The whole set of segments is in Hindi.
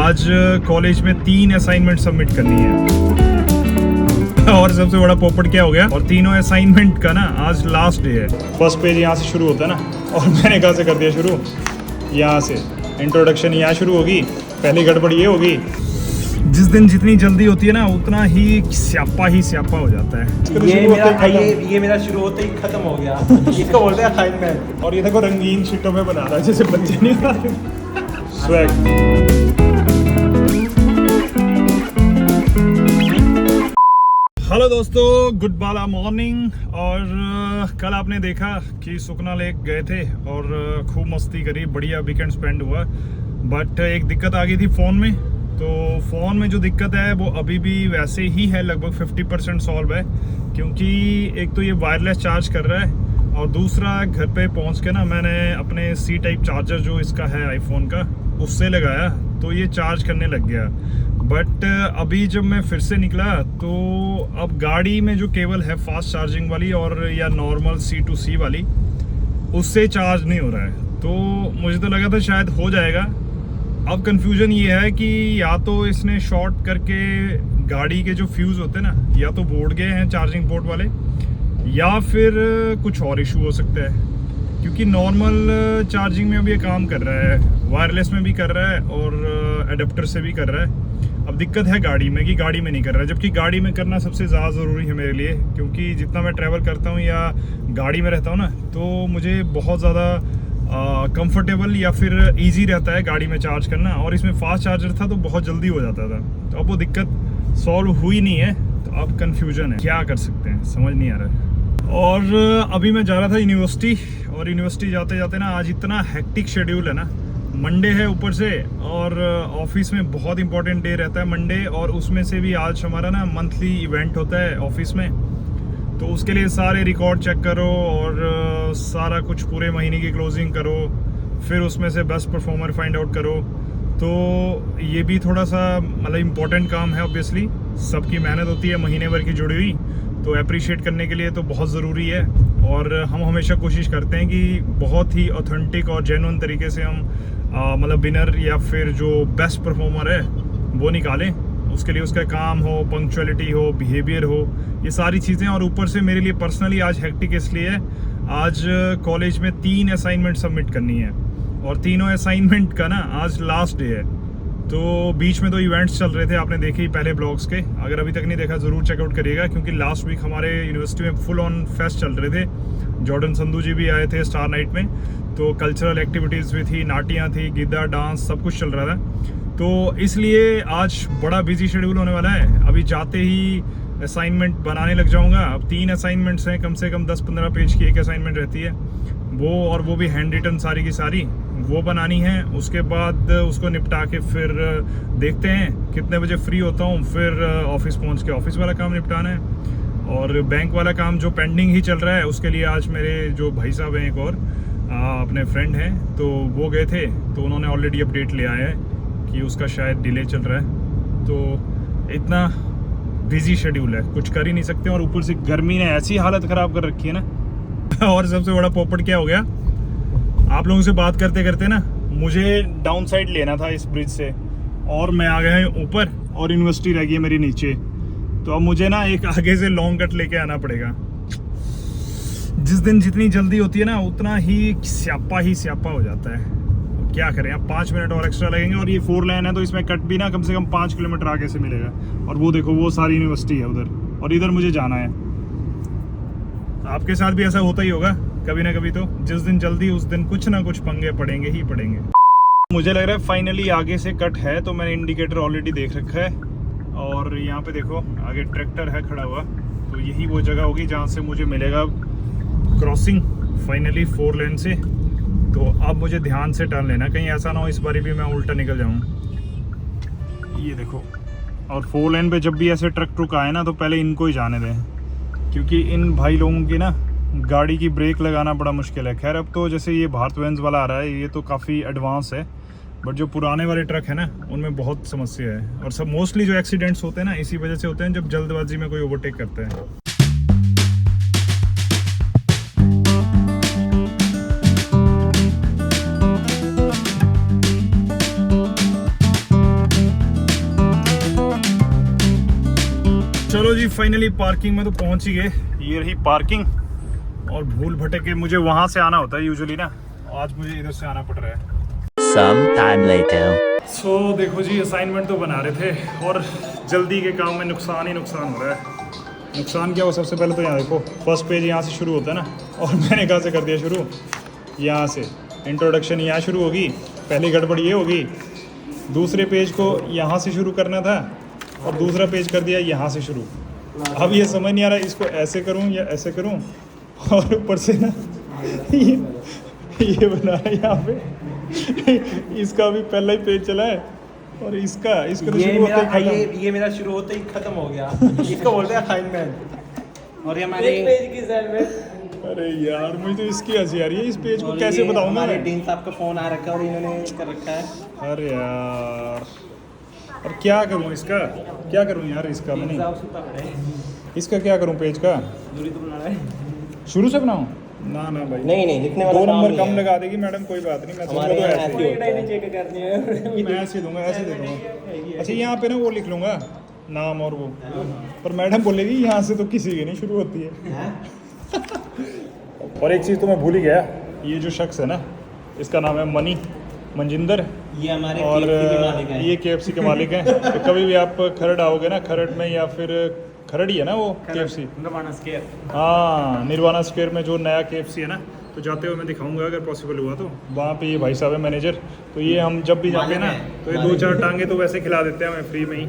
आज कॉलेज में 3 असाइनमेंट सबमिट करनी है और सबसे बड़ा पोपट क्या हो गया, और तीनों असाइनमेंट का ना आज लास्ट डे है। फर्स्ट पेज यहाँ से शुरू होता है ना, और मैंने कहाँ से कर दिया शुरू, यहाँ से इंट्रोडक्शन यहाँ शुरू होगी। पहली गड़बड़ ये होगी, जिस दिन जितनी जल्दी होती है ना उतना ही स्यापा हो जाता है। ये मेरा शुरू होते ही खत्म हो गया। इसको बोलते हैं असाइनमेंट। और ये देखो रंगीन शीटों में बना रहा है जैसे बच्चे नहीं बनाते। स्वैग। हेलो दोस्तों, गुड बाला मॉर्निंग। और कल आपने देखा कि सुखना लेक गए थे और खूब मस्ती करी, बढ़िया वीकेंड स्पेंड हुआ। बट एक दिक्कत आ गई थी फ़ोन में। तो फ़ोन में जो दिक्कत है वो अभी भी वैसे ही है, लगभग 50% सॉल्व है। क्योंकि एक तो ये वायरलेस चार्ज कर रहा है, और दूसरा घर पे पहुंच के ना मैंने अपने C टाइप चार्जर जो इसका है आईफोन का, उससे लगाया तो ये चार्ज करने लग गया। बट अभी जब मैं फिर से निकला तो अब गाड़ी में जो केबल है फास्ट चार्जिंग वाली और या नॉर्मल C to C वाली, उससे चार्ज नहीं हो रहा है। तो मुझे तो लगा था शायद हो जाएगा। अब कंफ्यूजन ये है कि या तो इसने शॉर्ट करके गाड़ी के जो फ्यूज़ होते हैं ना, या तो बोर्ड गए हैं चार्जिंग पोर्ट वाले, या फिर कुछ और इशू हो सकता है। क्योंकि नॉर्मल चार्जिंग में भी ये काम कर रहा है, वायरलेस में भी कर रहा है और एडेप्टर से भी कर रहा है। अब दिक्कत है गाड़ी में कि गाड़ी में नहीं कर रहा है, जबकि गाड़ी में करना सबसे ज़्यादा ज़रूरी है मेरे लिए। क्योंकि जितना मैं ट्रैवल करता हूँ या गाड़ी में रहता हूँ ना, तो मुझे बहुत ज़्यादा कंफर्टेबल या फिर इजी रहता है गाड़ी में चार्ज करना। और इसमें फास्ट चार्जर था तो बहुत जल्दी हो जाता था। तो अब वो दिक्कत सॉल्व हुई नहीं है, तो अब कंफ्यूजन है, क्या कर सकते हैं समझ नहीं आ रहा है। और अभी मैं जा रहा था यूनिवर्सिटी, और यूनिवर्सिटी जाते जाते ना आज इतना हेक्टिक शेड्यूल है ना। मंडे है ऊपर से, और ऑफिस में बहुत इंपॉर्टेंट डे रहता है मंडे, और उसमें से भी आज हमारा ना मंथली इवेंट होता है ऑफिस में। तो उसके लिए सारे रिकॉर्ड चेक करो और सारा कुछ पूरे महीने की क्लोजिंग करो, फिर उसमें से बेस्ट परफॉर्मर फाइंड आउट करो। तो ये भी थोड़ा सा मतलब इम्पोर्टेंट काम है। ऑब्वियसली सबकी मेहनत होती है महीने भर की जुड़ी हुई, तो अप्रिशिएट करने के लिए तो बहुत ज़रूरी है। और हम हमेशा कोशिश करते हैं कि बहुत ही ऑथेंटिक और जेन्युइन तरीके से हम मतलब विनर या फिर जो बेस्ट परफॉर्मर है वो निकालें। उसके लिए उसका काम हो, पंक्चुअलिटी हो, बिहेवियर हो, ये सारी चीज़ें। और ऊपर से मेरे लिए पर्सनली आज हेक्टिक इसलिए है, आज कॉलेज में 3 असाइनमेंट सबमिट करनी है, और तीनों असाइनमेंट का ना आज लास्ट डे है। तो बीच में तो इवेंट्स चल रहे थे, आपने देखे ही पहले ब्लॉग्स के। अगर अभी तक नहीं देखा ज़रूर चेकआउट करिएगा, क्योंकि लास्ट वीक हमारे यूनिवर्सिटी में फुल ऑन फेस्ट चल रहे थे। जॉर्डन संधू जी भी आए थे स्टार नाइट में, तो कल्चरल एक्टिविटीज़ भी थी, नाटियाँ थी, गिद्दा डांस, सब कुछ चल रहा था। तो इसलिए आज बड़ा बिजी शेड्यूल होने वाला है। अभी जाते ही असाइनमेंट बनाने लग जाऊंगा। अब 3 असाइनमेंट्स हैं, कम से कम 10-15 पेज की एक असाइनमेंट रहती है वो, और वो भी हैंड रिटन सारी की सारी वो बनानी है। उसके बाद उसको निपटा के फिर देखते हैं कितने बजे फ्री होता हूँ, फिर ऑफिस पहुँच के ऑफिस वाला काम निपटाना है। और बैंक वाला काम जो पेंडिंग ही चल रहा है, उसके लिए आज मेरे जो भाई साहब हैं एक और अपने फ्रेंड हैं, तो वो गए थे, तो उन्होंने ऑलरेडी अपडेट ले आया है कि उसका शायद डिले चल रहा है। तो इतना बिजी शेड्यूल है, कुछ कर ही नहीं सकते। और ऊपर से गर्मी ने ऐसी हालत ख़राब कर रखी है ना। और सबसे बड़ा पोपट क्या हो गया, आप लोगों से बात करते करते ना मुझे डाउन साइड लेना था इस ब्रिज से, और मैं आ गया हूँ ऊपर, और यूनिवर्सिटी रह गई है मेरी नीचे। तो अब मुझे ना एक आगे से लॉन्ग कट लेके आना पड़ेगा। जिस दिन जितनी जल्दी होती है ना उतना ही स्यापा हो जाता है। क्या करें, अब 5 मिनट और एक्स्ट्रा लगेंगे। और ये 4 लेन है, तो इसमें कट भी ना कम से कम 5 किलोमीटर आगे से मिलेगा। और वो देखो, वो सारी यूनिवर्सिटी है उधर, और इधर मुझे जाना है। आपके साथ भी ऐसा होता ही होगा कभी ना कभी। तो जिस दिन जल्दी उस दिन कुछ ना कुछ पंगे पड़ेंगे ही पड़ेंगे। मुझे लग रहा है फाइनली आगे से कट है, तो मैंने इंडिकेटर ऑलरेडी देख रखा है। और यहाँ पे देखो आगे ट्रैक्टर है खड़ा हुआ, तो यही वो जगह होगी जहाँ से मुझे मिलेगा क्रॉसिंग फाइनली 4 लेन से। तो अब मुझे ध्यान से टर्न लेना, कहीं ऐसा ना हो इस बारी भी मैं उल्टा निकल जाऊँ। ये देखो, और 4 लेन पे जब भी ऐसे ट्रक ट्रुक आए ना, तो पहले इनको ही जाने दें, क्योंकि इन भाई लोगों की ना गाड़ी की ब्रेक लगाना बड़ा मुश्किल है। खैर अब तो जैसे ये भारत वेंस वाला आ रहा है, ये तो काफ़ी एडवांस है। बट जो पुराने वाले ट्रक है ना, उनमें बहुत समस्या है। और सब मोस्टली जो एक्सीडेंट्स होते हैं ना, इसी वजह से होते हैं जब जल्दबाजी में कोई ओवरटेक करता है। जी फाइनली पार्किंग में तो पहुंच ही गए। ये रही पार्किंग। और भूल भटके मुझे वहां से आना होता है यूजुअली ना, आज मुझे इधर से आना पड़ रहा है। Some time later. सो देखो जी, असाइनमेंट तो बना रहे थे और जल्दी के काम में नुकसान ही नुकसान हो रहा है। नुकसान क्या हो, सबसे पहले तो यहाँ देखो फर्स्ट पेज यहाँ से शुरू होता है ना, और मैंने कहाँ से कर दिया शुरू, यहाँ से। इंट्रोडक्शन यहाँ शुरू होगी, पहली गड़बड़ ये होगी। दूसरे पेज को यहाँ से शुरू करना था और दूसरा पेज कर दिया यहाँ से शुरू। अब ये समझ नहीं आ रहा इसको ऐसे करूँ या ऐसे करूँ। और ऊपर से ना ये बना है यहाँ पे इसका भी पहला ही पेज चला है और इसका तो शुरू होते ही खत्म। ये मेरा शुरू होते ही खत्म हो गया। इसको बोलते हैं असाइनमेंट। और ये हमारे पेज की असाइनमेंट। अरे यार मुझे तो इसकी हंसी आ रही है, इस पेज को कैसे बताऊँ मैं। हमारे डीन साहब का फोन आ रखा है और इन्होंने कर रखा है। अरे यार, और क्या करूँ इसका, क्या करूँ यार इसका मैंने, इसका क्या करूँ पेज का। दूरी तो बना रहा है। शुरू से बनाऊँ ना भाई, नहीं लिखने वाला 2 काम नंबर नहीं कम है। लगा देगी मैडम, कोई बात नहीं। मैं हमारे तो यहाँ ऐसे ऐसे ही होता है। चेक करनी है। मैं ऐसे दूंगा, ऐसे दे दूंगा। अच्छा यहाँ पे ना वो लिख लूंगा नाम और वो, पर मैडम बोलेगी यहाँ से तो किसी की नहीं शुरू होती है। और एक चीज़ तो मैं भूल ही गया, ये जो शख्स है ना इसका नाम है मनजिंदर। ये हमारे और KFC के मालिक हैं। ये KFC के मालिक हैं। तो कभी भी आप खरड़ आओगे ना, खरड़ में या फिर खरड़ ही है ना वो KFC, हाँ निर्वाणा स्क्वायर में जो नया KFC है ना, तो जाते हुए मैं दिखाऊंगा अगर पॉसिबल हुआ तो। वहाँ पे ये भाई साहब है मैनेजर, तो ये हम जब भी जाते हैं ना तो ये 2-4 टांगे तो वैसे खिला देते हैं हमें फ्री में ही,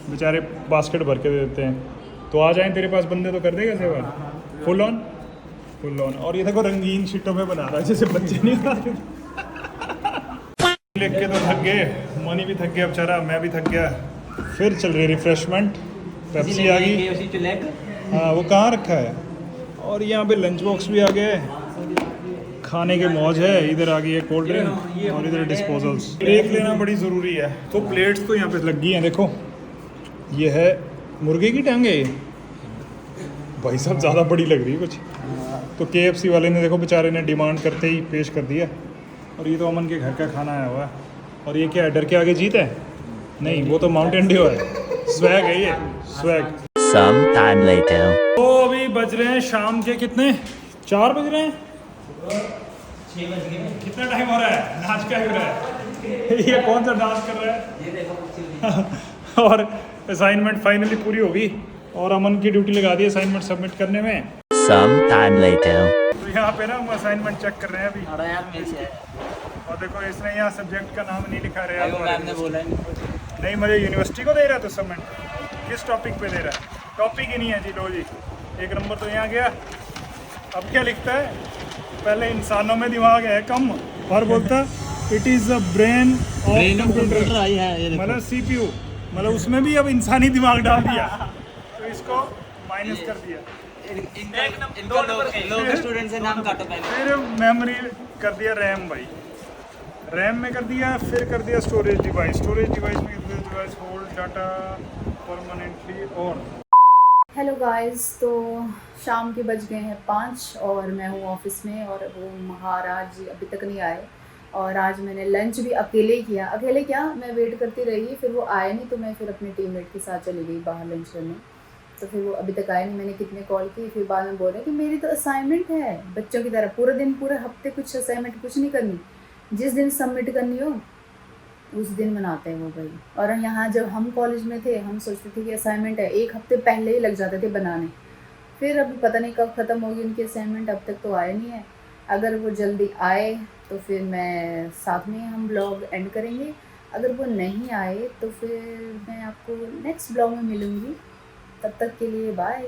बेचारे बास्केट भर के दे देते हैं। तो आ जाएं तेरे पास बंदे तो कर देगा सेवा, फुल ऑन। और ये देखो रंगीन शीटों में बना रहा है जैसे बच्चे नहीं बनाते। लिख के तो थक गए, मनी भी थक गया बेचारा, मैं भी थक गया। फिर चल रही रिफ्रेशमेंट, पेप्सी आ गई। हाँ वो कहाँ रखा है। और यहाँ पे लंच बॉक्स भी आ गया है, खाने के मौज है। इधर आ गई है कोल्ड ड्रिंक और इधर डिस्पोजल्स। ब्रेक लेना बड़ी ज़रूरी है। तो प्लेट्स तो यहाँ पे लग गई हैं, देखो ये है मुर्गे की टांगे, भाई साहब ज़्यादा बड़ी लग रही है कुछ। तो KFC वाले ने देखो बेचारे ने डिमांड करते ही पेश कर दिया। और ये तो अमन के घर का खाना आया हुआ है। और ये क्या है, डर के आगे जीत है? नहीं, वो तो माउंटेन ड्यू है, स्वैग है ये, स्वैग। Some time later. तो अभी बज रहे हैं शाम के कितने, 4 बज रहे हैं, 6 बज गए। कितना टाइम हो रहा है, नाच क्या हो रहा है। ये कौन सा डांस कर रहा है। और असाइनमेंट फाइनली पूरी होगी और अमन की ड्यूटी लगा दी असाइनमेंट सबमिट करने में। Some time later. तो यहाँ पे ना हम असाइनमेंट चेक कर रहे हैं अभी। और देखो इसने यहाँ सब्जेक्ट का नाम नहीं लिखा रहा है, नहीं मुझे यूनिवर्सिटी को दे रहा है तो सबमिट किस टॉपिक पे दे रहा है, टॉपिक ही नहीं है जी। लो जी 1 नंबर तो यहाँ गया। अब क्या लिखता है, पहले इंसानों में दिमाग है कम, और बोलता it is the brain of computer, मतलब CPU, मतलब उसमें भी अब इंसानी दिमाग डाल दिया, तो इसको माइनस कर दिया। स्टूडेंट से नाम काटो पहले। फिर मेमोरी कर दिया रैम भाई, रैम में कर दिया, फिर कर दिया स्टोरेज डिवाइस में device hold data permanently on. Hello guys, तो शाम के बज गए हैं 5 और मैं हूँ ऑफिस में और वो महाराज अभी तक नहीं आए। और आज मैंने लंच भी अकेले किया, अकेले क्या मैं वेट करती रही, फिर वो आए नहीं तो मैं फिर अपने टीममेट के साथ चली गई बाहर लंच करने। तो फिर वो अभी तक आए नहीं, मैंने कितने कॉल किए, फिर बाद में बोले कि मेरी तो असाइनमेंट है बच्चों की तरह, पूरे दिन पूरे हफ्ते कुछ असाइनमेंट कुछ नहीं करनी, जिस दिन सबमिट करनी हो उस दिन बनाते हैं वो भाई। और यहाँ जब हम कॉलेज में थे हम सोचते थे कि असाइनमेंट है, 1 हफ्ते पहले ही लग जाते थे बनाने। फिर अभी पता नहीं कब ख़त्म होगी उनकी असाइनमेंट, अब तक तो आए नहीं है। अगर वो जल्दी आए तो फिर मैं साथ में हम ब्लॉग एंड करेंगे, अगर वो नहीं आए तो फिर मैं आपको नेक्स्ट ब्लॉग में मिलूँगी। तब तक के लिए बाय।